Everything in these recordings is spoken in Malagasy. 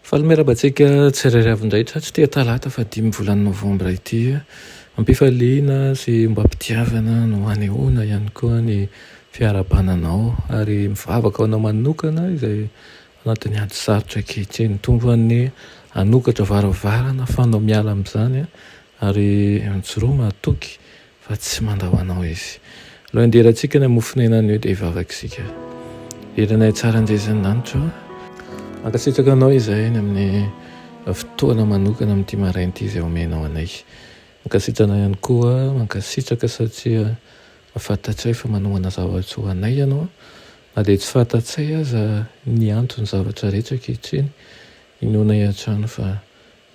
Fahameraba-tsika tsirairavin-drahitra tsy tia talata fa 5 volana novambra ity ampifaliana sy mba ampitiavana no anehoana ihany koa ny fiarabananao ary mivavaka ao manokana izay anatin'ny ady sarotra ankehitriny tombony anokatra varavarana fanao miala amin'izany ary mijoroa matoky fa tsy mandahoanao izy aloha anderantsika ny amofonenany eo dia hivavaka isika eranay tsara anjezin'andro mankasitraka anao izahay ny amin'ny fotoana manokana amin'ity marainty izy omenao anay mankasitrana ihany koa mankasitraka satria fantatsay fa manohana zavatra ho anay ianao na dia tsy fantatsay aza ny antony zavatra rehetra ankehitriny inoana iantrano fa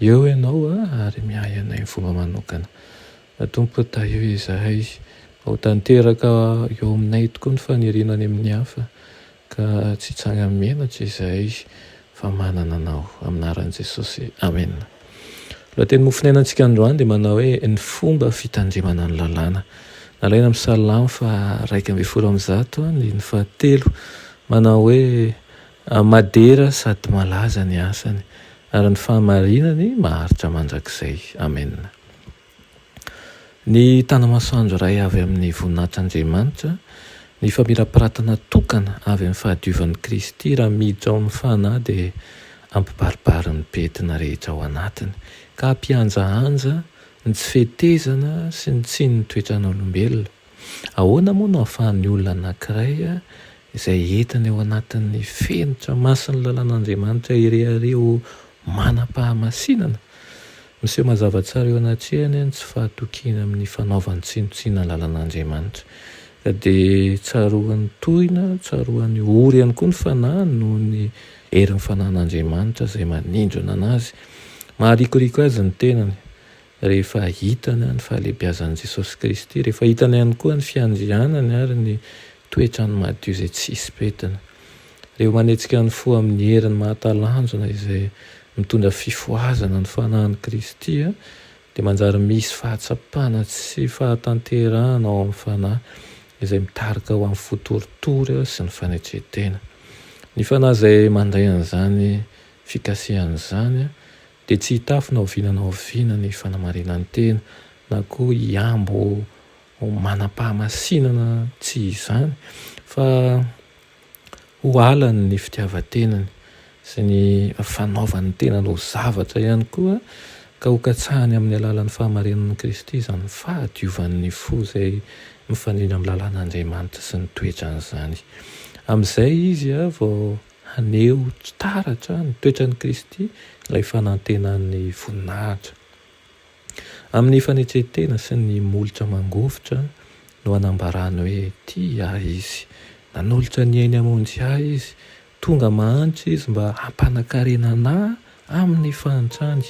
eo ianao ary miay anay ny fomba manokana tompo ta eo izahay ho tanteraka eo aminay tokoa ny fanirianany amin'ny hafa ka tsy hitsanga menatra izahay fa manana anao aminaran'i Jesosy amen. Loha teny mofonainantsika androany dia manao hoe ny fomba fitandremana ny lalàna nalaina amin'ny salamo fa 1:100 ny fahatelo manao hoe madera sady malaza ny asany ary ny fahamarinany maharitra mandrakizay amen. Ny tanamasoandro iray avy amin'ny voninahitr'Andriamanitra ny famirapiratana tokana avy amin'ny fahadiovan'i Kristy raha miditra ao amin'ny fanahy dia ampibaribary ny betina rehetra ao anatiny ka ampianjahanja ny tsy fetezana sy ny tsy ny toetran'olombelona. Ahoana moa no ahafahan'ny olona anankiray izay entiny ao anatin'ny fenitra masin'ny lalàn'Andriamanitra irehareo manam-pahamasinana miseho mazava tsara eo anatrehany tsy fahatokiana amin'ny fanaovany tsinotsina lalàn'Andriamanitra ka dia tsaroan'ny tohina tsaroan'ny ory ihany koa ny fanahiny noho ny herin'ny fanahin'Andriamanitra izay manindrona anazy maharikoriko azy ny tenany rehefa hitany ny fahalehibiazan'i Jesosy Kristy rehefa hitany ihany koa ny fiandrianany ary ny toetrany madio izay tsisy petina rehefa manetsika ny fo amin'ny herin'ny mahatalanjona izay mitondra fifoazana ny fanahin'i Kristy dia manjary misy fahatsapana sy fahatanterahana ao amin'ny fanahy izay mitarika ho amin'ny fotoritory sy ny fanetretena. Ny fanahy izay mandray an'izany fikasehan'izany dia tsy hitafy na oviana na oviana ny fanamarinany tena na koa hiambo manam-pahamasinana tsy izany fa ho alany ny fitiavan-tenany sy ny fanaovany tenany ho zavatra ihany koa ka ho katsahany amin'ny alalan'ny fahamarinan'i Kristy izany fahadiovan'ny fo izay mifanina amin'ny lalàn'Andriamanitra sy ny toetran'izany. Amin'izay izy vao haneho taratra ny toetran'i Kristy ilay fanantenan'ny voninahitra. Amin'ny fanetretena sy ny molotra mangovitra no hanambarany hoe ty izy nanolotra ny ainy hamonjy izy tonga mahantra izy mba hampanakarena anahy amin'ny fahantrany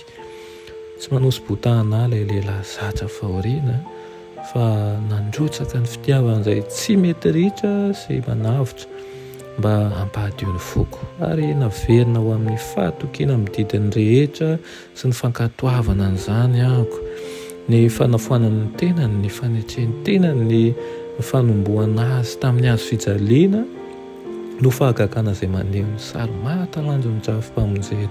tsy manosy botana ilay lehilahy zatra fahoriana fa nandrotsaka ny fitiavana izay tsy mety ritra sy manavotra mba hampahadio ny foko ary naverina ho amin'ny fahatokiana amin'ny didiny rehetra sy ny fankatoavana an'izany ahako ny fanafoanany ny tenany ny fanetreny tenany ny fanomboana azy tamin'ny hazo fijaliana no fahagakana izay maneho ny sary mahatalanjo ny drafi-pamonjena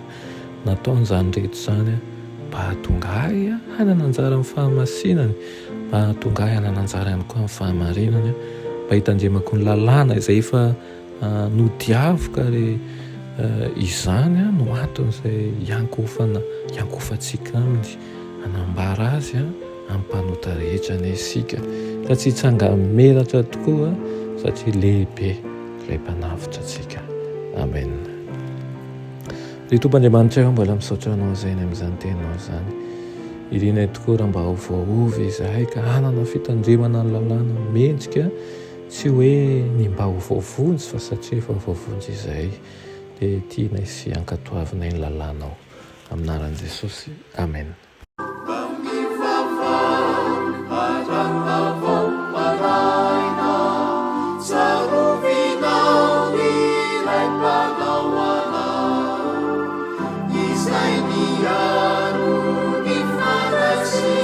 nataon'izany rehetra izany mba hahatonga ahy hanana anjara amin'ny fahamasinany mba hahatonga ahy hanana anjara ihany koa amin'ny fahamarinany mba hitandremako ny lalàna izay efa nodiavoka ary izany no antony izay iankofantsika aminy hanambara azy amin'ny mpanota rehetra ny isika ka tsy hitsanga menatra tokoa satria lehibe ilay mpanavitra antsika amen. Ry Tompoandriamanitra eo mbola misaotra anao izay amin'izany tenao izany irianay tokoa raha mba ho voaovy izahay ka hanana fitandremana ny lalàna mendrika tsy hoe ny mba ho voavonjy fa satria efa voavonjy izahay dia tianay sy ankatoavinay ny lalànao aminaran'i Jesosy amen. Izay miaro ny fanasiana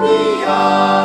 Mia